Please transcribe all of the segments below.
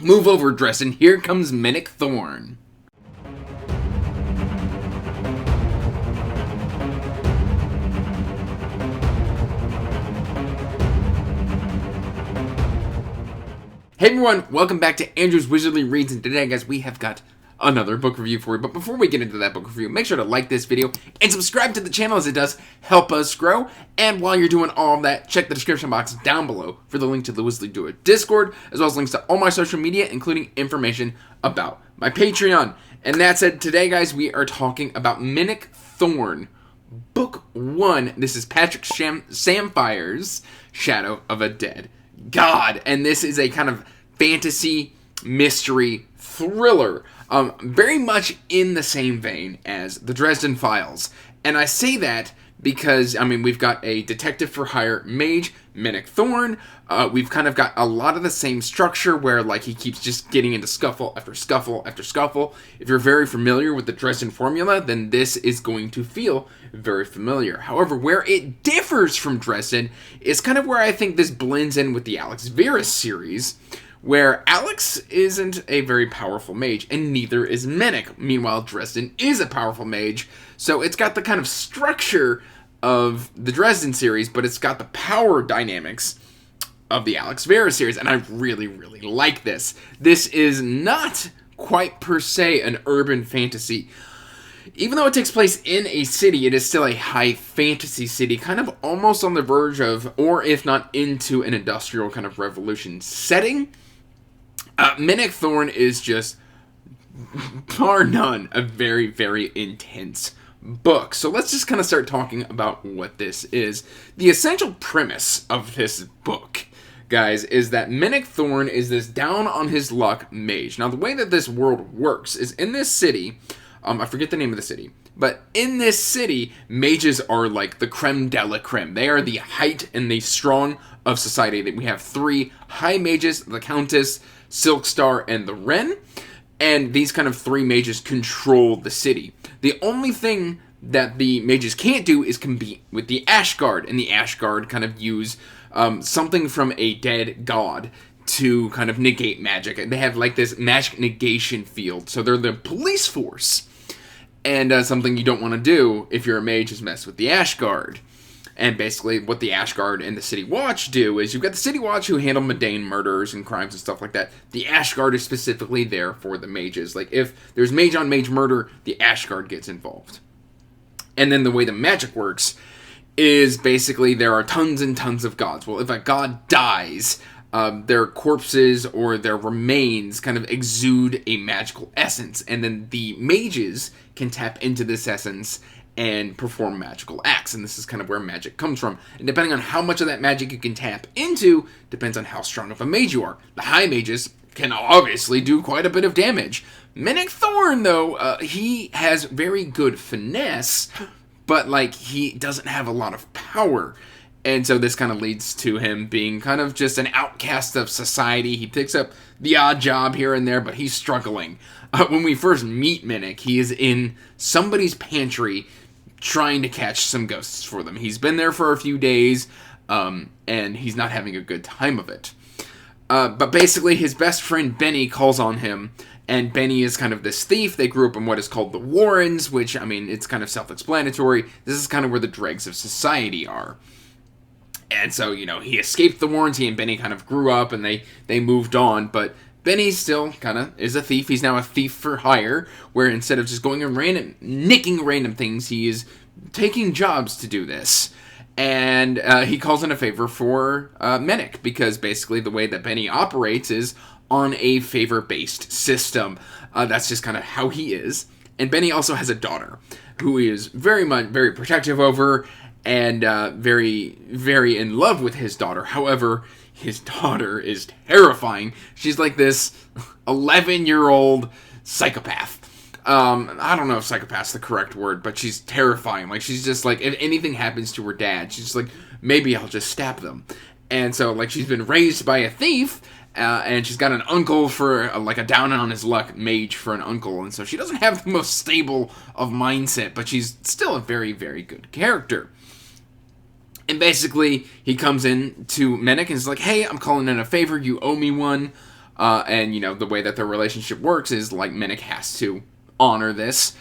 Move over, Dresden. Here comes Mimic Thorn. Hey everyone, welcome back to Andrew's Wizardly Reads, and today, guys, we have got another book review for you. But before we get into that book review, make sure to like this video and subscribe to the channel, as it does help us grow. And while you're doing all of that, check the description box down below for the link to the Wizardly Do It Discord, as well as links to all my social media, including information about my Patreon. And that said, today, guys, we are talking about Mimic Thorn, Book 1. This is Patrick Samfire's Shadow of a Dead God, and this is a kind of fantasy mystery thriller, very much in the same vein as the Dresden Files. And I say that because, I mean, we've got a detective for hire mage, Mimic Thorn. We've kind of got a lot of the same structure where, like, he keeps just getting into scuffle after scuffle after scuffle. If you're very familiar with the Dresden formula, then this is going to feel very familiar. However, where it differs from Dresden is kind of where I think this blends in with the Alex Verus series, where Alex isn't a very powerful mage, and neither is Mimic. Meanwhile, Dresden is a powerful mage, so it's got the kind of structure of the Dresden series, but it's got the power dynamics of the Alex Verus series, and I really, really like this. This is not quite per se an urban fantasy. Even though it takes place in a city, it is still a high fantasy city, kind of almost on the verge of, or if not into an industrial kind of revolution setting. Mimic Thorn is just, bar none, a very, very intense book. So let's just kind of start talking about what this is. The essential premise of this book, guys, is that Mimic Thorn is this down-on-his-luck mage. Now, the way that this world works is in this city, I forget the name of the city, but in this city, mages are like the creme de la creme. They are the height and the strong of society. We have three high mages, the Countess, Silkstar, and the Wren, and these kind of three mages control the city. The only thing that the mages can't do is compete with the Ashguard, and the Ashguard kind of use something from a dead god to kind of negate magic. They have like this magic negation field, so they're the police force. And something you don't want to do if you're a mage is mess with the Ashguard. And basically what the Ashguard and the City Watch do is you've got the City Watch who handle mundane murders and crimes and stuff like that. The Ashguard is specifically there for the mages. Like if there's mage on mage murder, the Ashguard gets involved. And then the way the magic works is basically there are tons and tons of gods. Well, if a god dies, their corpses or their remains kind of exude a magical essence, and then the mages can tap into this essence and perform magical acts, and this is kind of where magic comes from. And depending on how much of that magic you can tap into, depends on how strong of a mage you are. The high mages can obviously do quite a bit of damage. Mimic Thorn, though, he has very good finesse, but, like, he doesn't have a lot of power. And so this kind of leads to him being kind of just an outcast of society. He picks up the odd job here and there, but he's struggling. When we first meet Mimic, he is in somebody's pantry trying to catch some ghosts for them. He's been there for a few days, and he's not having a good time of it. But basically, his best friend Benny calls on him, and Benny is kind of this thief. They grew up in what is called the Warrens, which, I mean, it's kind of self-explanatory. This is kind of where the dregs of society are. And so, you know, he escaped the Warrens. He and Benny kind of grew up, and they moved on. But Benny still kind of is a thief. He's now a thief for hire, where instead of just going and nicking random things, he is taking jobs to do this. And he calls in a favor for Mimic, because basically the way that Benny operates is on a favor-based system. That's just kind of how he is. And Benny also has a daughter, who he is very protective over, and very, very in love with his daughter. However, his daughter is terrifying. She's like this 11-year-old psychopath. I don't know if psychopath's the correct word, but she's terrifying. Like, she's just like, if anything happens to her dad, she's just like, maybe I'll just stab them. And so, like, she's been raised by a thief, and she's got an uncle for, like, a down-on-his-luck mage for an uncle. And so she doesn't have the most stable of mindset, but she's still a very, very good character. And basically, he comes in to Mimic and is like, hey, I'm calling in a favor. You owe me one. And, you know, the way that their relationship works is, like, Minik has to honor this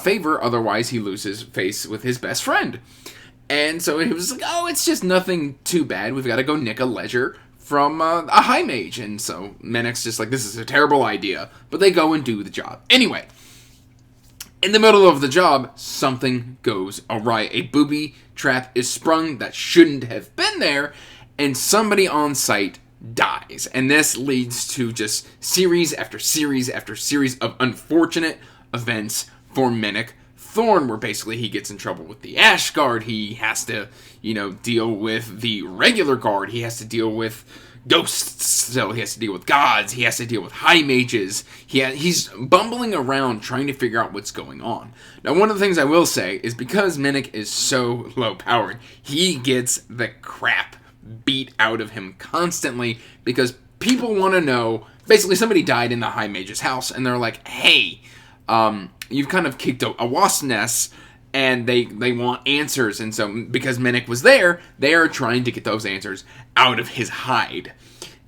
favor, otherwise he loses face with his best friend. And so he was like, oh, it's just nothing too bad. We've got to go nick a ledger from a high mage. And so Minik's just like, this is a terrible idea. But they go and do the job. Anyway, in the middle of the job, something goes awry. A booby trap is sprung that shouldn't have been there, and somebody on site dies. And this leads to just series after series after series of unfortunate events for Minik Thorn, where basically he gets in trouble with the Ash Guard. He has to, you know, deal with the regular guard. He has to deal with ghosts, so he has to deal with gods. He has to deal with high mages. He's bumbling around trying to figure out what's going on. Now, one of the things I will say is because Minik is so low-powered, he gets the crap beat out of him constantly because people want to know. Basically, somebody died in the high mage's house, and they're like, hey, you've kind of kicked a wasp nest, and they want answers. And so, because Minik was there, they are trying to get those answers out of his hide.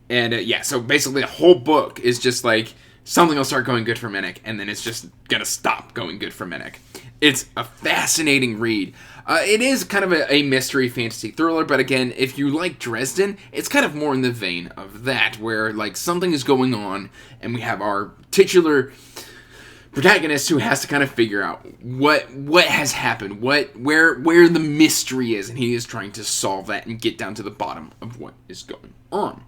And, yeah, so basically the whole book is just like, something will start going good for Minik, and then it's just gonna stop going good for Minik. It's a fascinating read. It is kind of a mystery fantasy thriller, but again, if you like Dresden, it's kind of more in the vein of that, where, like, something is going on, and we have our titular protagonist who has to kind of figure out what has happened, where the mystery is, and he is trying to solve that and get down to the bottom of what is going on.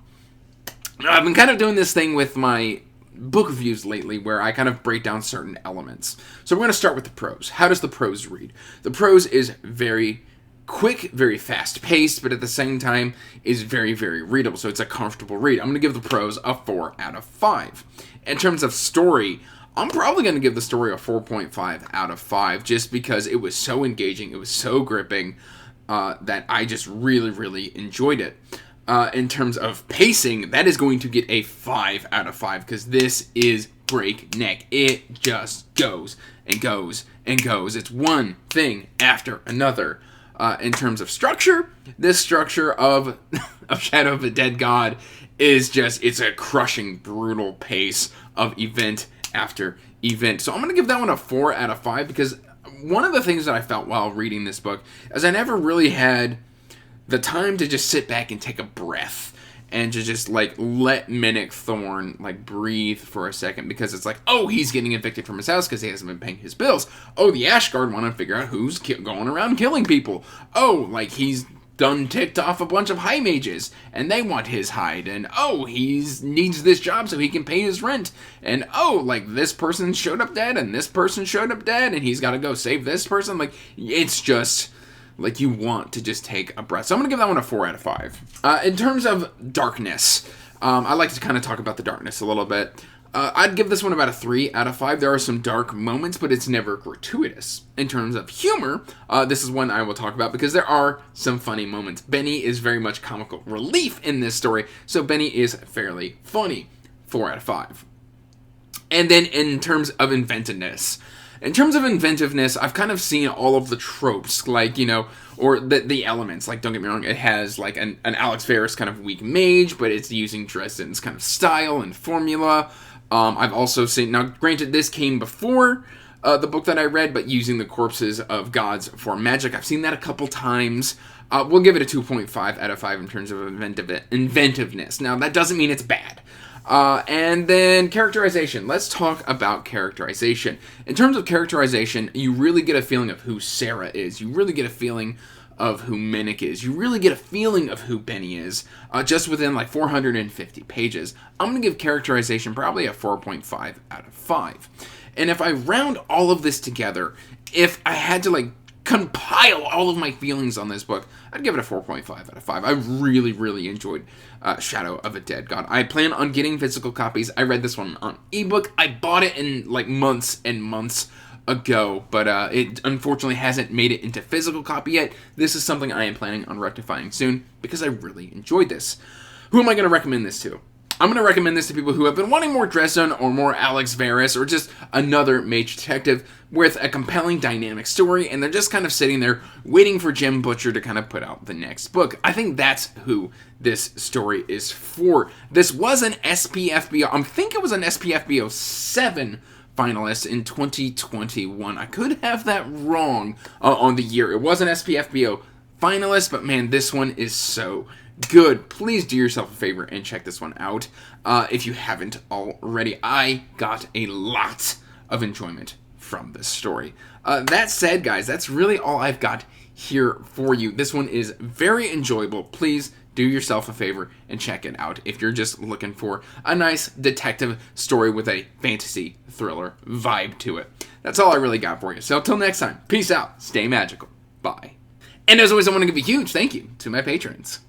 Now, I've been kind of doing this thing with my book reviews lately where I kind of break down certain elements. So we're going to start with the prose. How does the prose read? The prose is very quick, very fast-paced, but at the same time is very, very readable, so it's a comfortable read. I'm going to give the prose a 4 out of 5. In terms of story, I'm probably going to give the story a 4.5 out of 5 just because it was so engaging, it was so gripping, that I just really, really enjoyed it. In terms of pacing, that is going to get a 5 out of 5 because this is breakneck. It just goes and goes and goes. It's one thing after another. In terms of structure, this structure of Shadow of a Dead God is just, it's a crushing, brutal pace of event after event. So I'm going to give that one a 4 out of 5 because one of the things that I felt while reading this book is I never really had the time to just sit back and take a breath and to just, like, let Minik Thorn, like, breathe for a second because it's like, oh, he's getting evicted from his house because he hasn't been paying his bills. Oh, the Ash Guard want to figure out who's going around killing people. Oh, like, he's done ticked off a bunch of high mages and they want his hide, and oh, he needs this job so he can pay his rent, and oh, like, this person showed up dead and this person showed up dead and he's got to go save this person. Like, it's just, like, you want to just take a breath. So I'm going to give that one a 4 out of 5. In terms of darkness, I like to kind of talk about the darkness a little bit. I'd give this one about a 3 out of 5. There are some dark moments, but it's never gratuitous. In terms of humor, this is one I will talk about because there are some funny moments. Benny is very much comical relief in this story, so Benny is fairly funny. 4 out of 5. And then in terms of inventiveness, I've kind of seen all of the tropes, like, you know, or the elements. Like, don't get me wrong, it has, like, an Alex Ferris kind of weak mage, but it's using Dresden's kind of style and formula. I've also seen, now granted this came before the book that I read, but using the corpses of gods for magic. I've seen that a couple times. We'll give it a 2.5 out of 5 in terms of inventiveness. Now, that doesn't mean it's bad. And then characterization. Let's talk about characterization. In terms of characterization, you really get a feeling of who Sarah is. You really get a feeling of who Minik is. You really get a feeling of who Benny is, just within like 450 pages. I'm going to give characterization probably a 4.5 out of 5. And if I round all of this together, if I had to, like, compile all of my feelings on this book, I'd give it a 4.5 out of 5. I really, really enjoyed Shadow of a Dead God. I plan on getting physical copies. I read this one on ebook. I bought it in, like, months and months ago, but it unfortunately hasn't made it into physical copy yet. This is something I am planning on rectifying soon because I really enjoyed this. Who am I going to recommend this to? I'm going to recommend this to people who have been wanting more Dresden or more Alex Varys or just another mage detective with a compelling dynamic story, and they're just kind of sitting there waiting for Jim Butcher to kind of put out the next book. I think that's who this story is for. This was an SPFBO, I think it was an SPFBO 7 finalist in 2021. I could have that wrong on the year. It was an SPFBO finalist, but man, this one is so good. Please do yourself a favor and check this one out if you haven't already. I got a lot of enjoyment from this story. That said, guys, that's really all I've got here for you. This one is very enjoyable. Please do yourself a favor and check it out if you're just looking for a nice detective story with a fantasy thriller vibe to it. That's all I really got for you. So until next time, peace out, stay magical, bye. And as always, I want to give a huge thank you to my patrons.